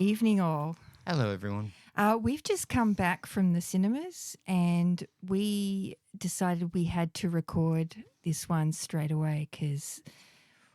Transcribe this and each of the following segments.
evening, all. Hello, everyone. We've just come back from the cinemas and we decided we had to record this one straight away because,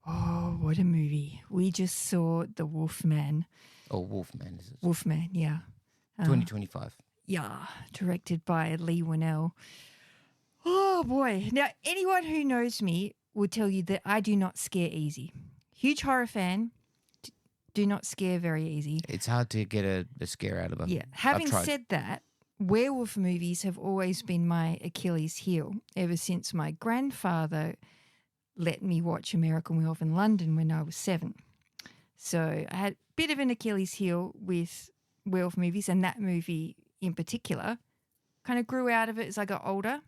what a movie. We just saw The Wolfman. Oh, Wolfman, is it? Wolfman, yeah. 2025. Yeah, directed by Leigh Whannell. Oh, boy. Now, anyone who knows me will tell you that I do not scare easy. Huge horror fan. Do not scare very easy. It's hard to get a scare out of them. Yeah. Having said that, werewolf movies have always been my Achilles heel ever since my grandfather let me watch American Werewolf in London when I was 7. So I had a bit of an Achilles heel with werewolf movies, and that movie in particular kind of grew out of it as I got older.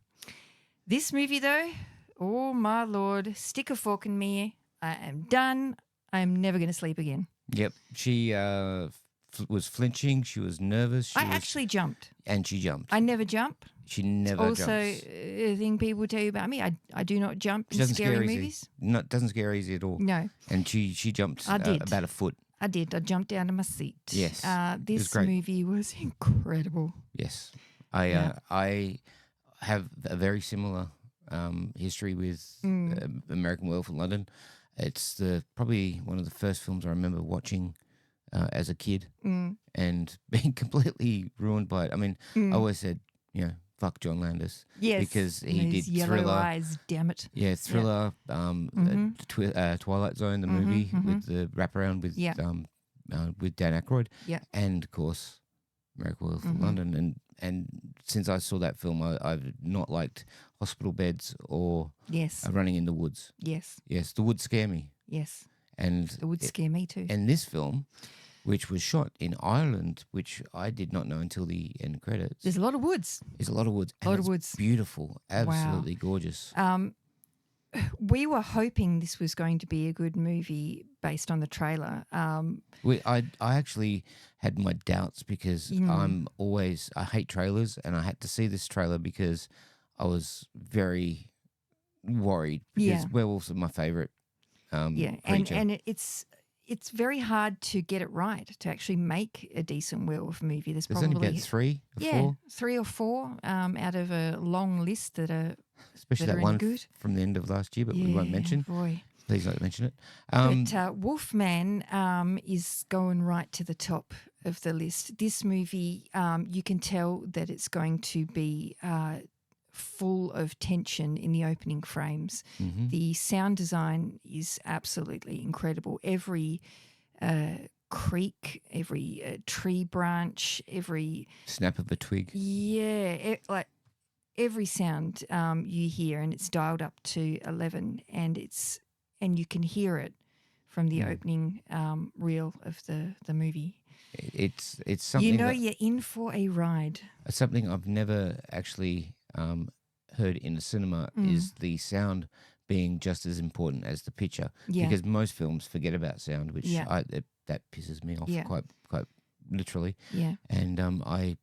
This movie, though, oh my Lord, stick a fork in me. I am done. I am never going to sleep again. Yep. She was flinching. She was nervous. I actually jumped. And she jumped. I never jump. She never also jumps. a thing people tell you about me. I do not jump She in doesn't scary scare movies. easy. No, it doesn't scare easy at all. No. And she jumped I did. about a foot. I did. I jumped out of my seat. Yes. This great. movie was incredible. Yes. I have a very similar history with American Werewolf in London. It's probably one of the first films I remember watching as a kid and being completely ruined by it. I mean, I always said, fuck John Landis. Yes. Because he Those did yellow Thriller. eyes, damn it. Yeah, Thriller, Twilight Zone, the movie with the wraparound with Dan Aykroyd. Yeah. And, of course, American Werewolf in London. And since I saw that film, I've not liked hospital beds or running in the woods. Yes. Yes, the woods scare me. Yes. And It would scare me too. And this film, which was shot in Ireland, which I did not know until the end credits. There's a lot of woods. There's a lot of woods. A lot of woods. Beautiful. Absolutely gorgeous. We were hoping this was going to be a good movie based on the trailer. I actually had my doubts because I hate trailers, and I had to see this trailer because I was very worried because werewolves are my favorite creature. And it's very hard to get it right, to actually make a decent werewolf movie. There's only probably about 3 or 4? 3 or 4 out of a long list that are especially that that are one good. From the end of last year, but we won't mention. Boy. Please don't mention it. But Wolfman is going right to the top of the list. This movie, you can tell that it's going to be full of tension in the opening frames. The sound design is absolutely incredible. Every creak, every tree branch, every snap of a twig. Yeah, every sound you hear, and it's dialed up to 11, and you can hear it from the opening reel of the movie. It's something you're in for a ride. Something I've never actually heard in the cinema is the sound being just as important as the picture. Yeah. Because most films forget about sound, which that pisses me off quite literally. Yeah. And I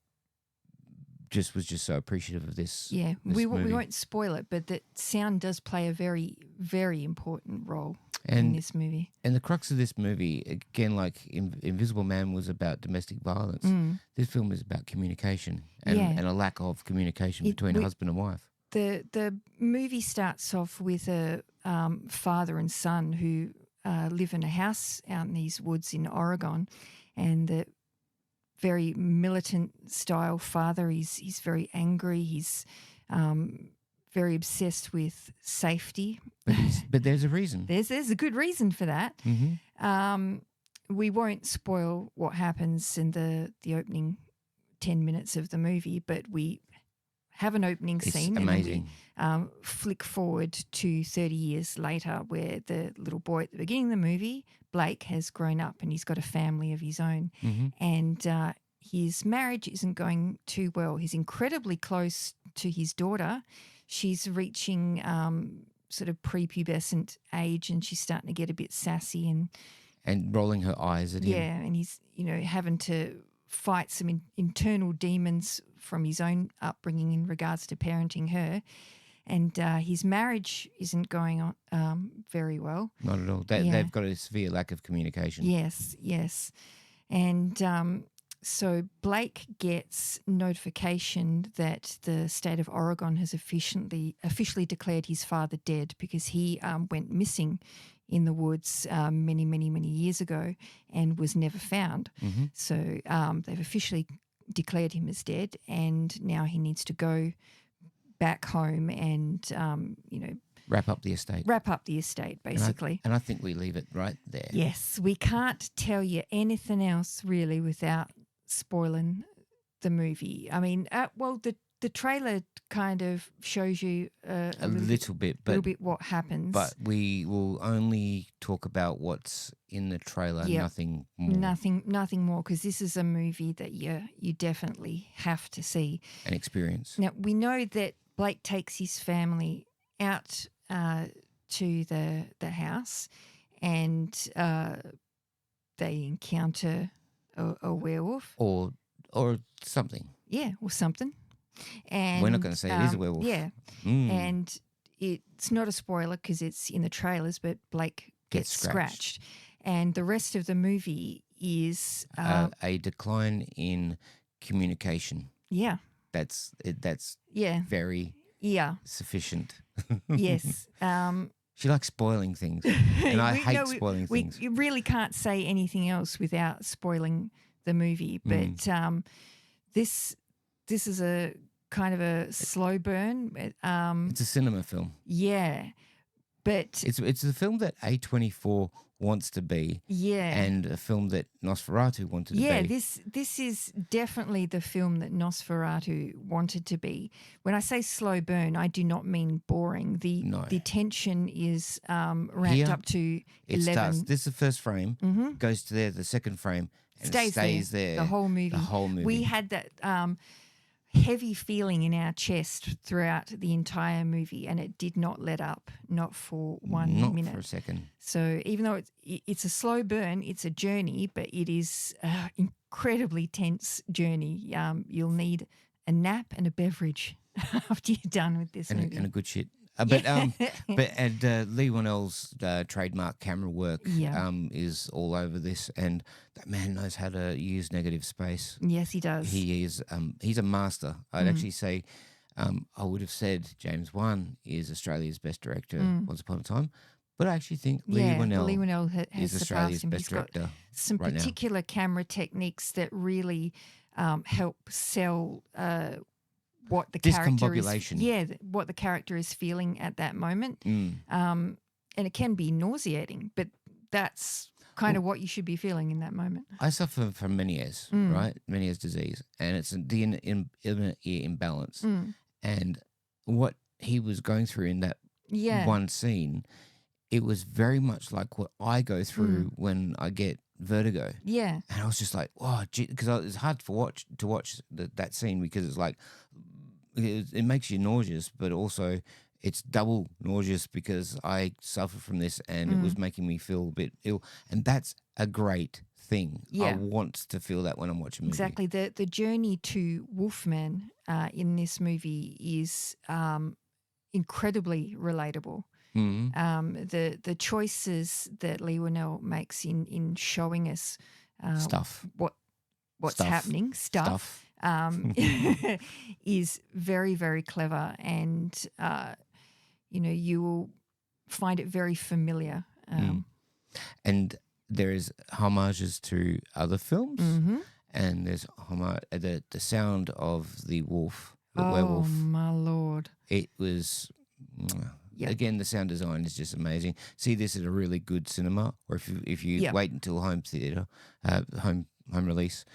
was just so appreciative of this. Yeah, this we movie. won't spoil it, but that sound does play a very, very important role in this movie. And the crux of this movie, again, like Invisible Man was about domestic violence, this film is about communication and a lack of communication between a husband and wife. The movie starts off with a father and son who live in a house out in these woods in Oregon, and the very militant style father. He's very angry. He's very obsessed with safety. But there's a reason. There's a good reason for that. We won't spoil what happens in the opening 10 minutes of the movie, but we have an opening scene. Amazing. And we flick forward to 30 years later, where the little boy at the beginning of the movie, Blake, has grown up and he's got a family of his own. And his marriage isn't going too well. He's incredibly close to his daughter. She's reaching sort of prepubescent age, and she's starting to get a bit sassy and rolling her eyes at him. Yeah, and he's having to fight some internal demons from his own upbringing in regards to parenting her. And his marriage isn't going on very well. Not at all. They've got a severe lack of communication. Yes. And so Blake gets notification that the state of Oregon has officially declared his father dead because he went missing in the woods many, many, many years ago and was never found. Mm-hmm. So they've officially declared him as dead, and now he needs to go back home and, Wrap up the estate. Basically. And I think we leave it right there. Yes, we can't tell you anything else really without spoiling the movie. I mean, the trailer kind of shows you a little bit what happens. But we will only talk about what's in the trailer, nothing more. Nothing more, because this is a movie that you definitely have to see. An experience. Now, we know that Blake takes his family out to the house, and they encounter a werewolf. Or something. Yeah, or something. And we're not going to say it is a werewolf. Yeah. And it's not a spoiler because it's in the trailers, but Blake gets scratched. And the rest of the movie is a decline in communication. Yeah. That's very sufficient. Yes. She likes spoiling things, and I hate spoiling things. You really can't say anything else without spoiling the movie. But this is a kind of a slow burn. It's a cinema film. Yeah, but it's a film that A24 wants to be. Yeah, and a film that Nosferatu wanted to be. Yeah, this is definitely the film that Nosferatu wanted to be. When I say slow burn, I do not mean boring. The tension is ramped up to 11. Starts. This is the first frame. Mm-hmm. Goes to there. The second frame and stays there the whole movie. We had that heavy feeling in our chest throughout the entire movie, and it did not let up, not for 1 minute. Not for a second. So even though it's a slow burn, it's a journey, but it is an incredibly tense journey. You'll need a nap and a beverage after you're done with this movie. And a good shit. Leigh Whannell's trademark camera work is all over this, and that man knows how to use negative space. Yes, he does. He is. He's a master. I'd actually say, I would have said James Wan is Australia's best director once upon a time, but I actually think Leigh Whannell has is Australia's best director. Got some particular camera techniques that really help sell. What the character is, what the character is feeling at that moment, and it can be nauseating, but that's kind of what you should be feeling in that moment. I suffer from Meniere's, right? Meniere's disease, and it's the inner ear imbalance, and what he was going through in that one scene, it was very much like what I go through when I get vertigo. Yeah, and I was just like, oh, because it's hard to watch that scene because it's like. It makes you nauseous, but also it's double nauseous because I suffer from this and it was making me feel a bit ill. And that's a great thing. Yeah. I want to feel that when I'm watching a movie. Exactly. The journey to Wolfman in this movie is incredibly relatable. Mm-hmm. The choices that Leigh Whannell makes in showing us what's happening, is very, very clever, and you will find it very familiar. And there is homages to other films, and there's the sound of the wolf, the werewolf. Oh my lord! It was. Again, the sound design is just amazing. See this at a really good cinema, or if you wait until home theater, home release.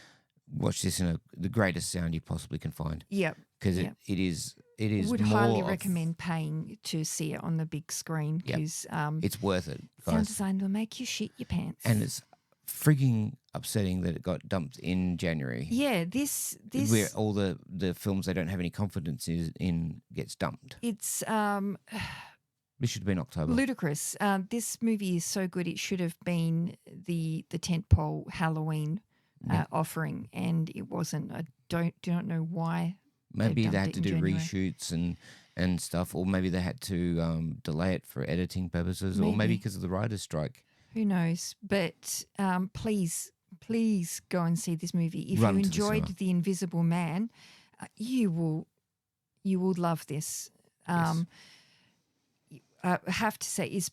Watch this in the greatest sound you possibly can find. Yep. Because it is. Would highly recommend paying to see it on the big screen because it's worth it. Guys. Sound design will make you shit your pants. And it's freaking upsetting that it got dumped in January. Yeah, this where all the films they don't have any confidence in gets dumped. It's this should have been October. Ludicrous. This movie is so good. It should have been the tentpole Halloween. Offering, and it wasn't. I do not know why. Maybe they had to do reshoots and stuff, or maybe they had to delay it for editing purposes, or maybe because of the writer's strike. Who knows? But please please go and see this movie. If Run you to the cinema. enjoyed The Invisible Man, you will love this. Yes. I have to say, it's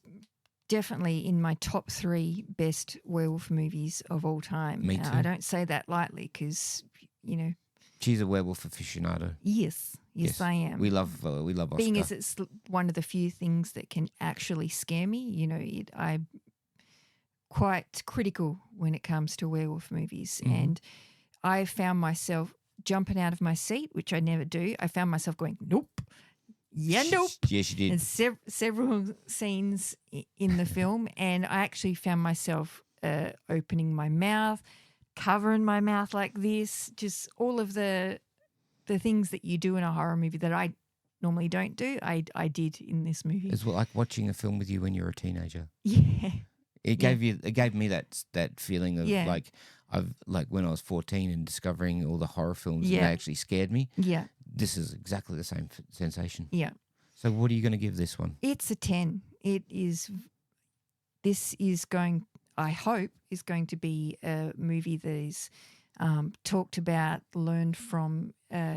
definitely in my top 3 best werewolf movies of all time. Me too. I don't say that lightly because, She's a werewolf aficionado. yes, I am. We love Oscar. Being as it's one of the few things that can actually scare me, I'm quite critical when it comes to werewolf movies. Mhm. And I found myself jumping out of my seat, which I never do. I found myself going, nope. Yeah, nope. Yes, you did. And several scenes in the film, and I actually found myself opening my mouth, covering my mouth like this, just all of the things that you do in a horror movie that I normally don't do, I did in this movie. It's like watching a film with you when you're a teenager. Yeah. It gave me that feeling of Yeah. like when I was 14 and discovering all the horror films Yeah. that actually scared me. Yeah. This is exactly the same sensation. Yeah. So what are you going to give this one? It's a 10. I hope, is going to be a movie that is talked about, learned from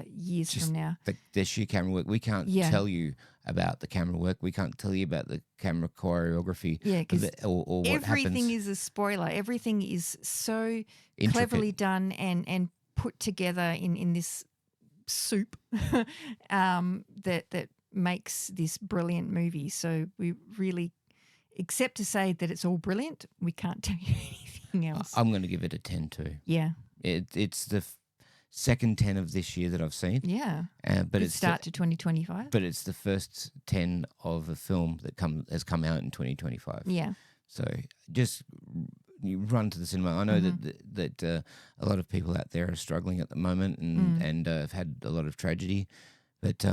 years from now. The sheer camera work. We can't tell you about the camera work. We can't tell you about the camera choreography. Yeah, because or what everything happens. is a spoiler. Everything is so Intricate. cleverly done and put together in this soup that makes this brilliant movie. So we really, except to say that it's all brilliant, we can't tell you anything else. I'm going to give it a 10 too. Yeah. It's the second 10 of this year that I've seen. Yeah. But Good it's start to 2025. But it's the first 10 of a film that has come out in 2025. Yeah. So just you run to the cinema. I know that a lot of people out there are struggling at the moment and have had a lot of tragedy. But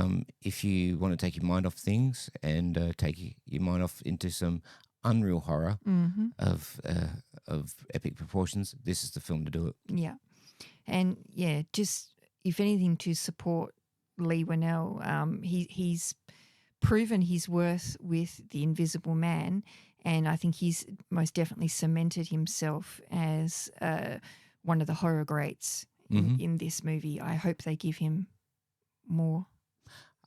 if you want to take your mind off things and take your mind off into some unreal horror of epic proportions, this is the film to do it. Yeah. And yeah, just if anything to support Leigh Whannell, he's proven his worth with The Invisible Man, and I think he's most definitely cemented himself as one of the horror greats in this movie. I hope they give him more.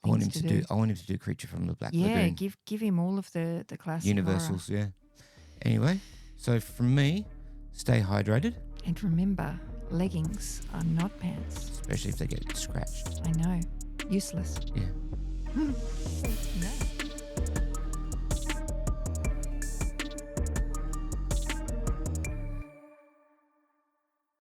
I want him to do Creature from the Black Lagoon. Yeah, give him all of the classic Universals, horror. yeah. Anyway, so from me, stay hydrated. And remember, leggings are not pants. Especially if they get scratched. I know. Useless. Yeah.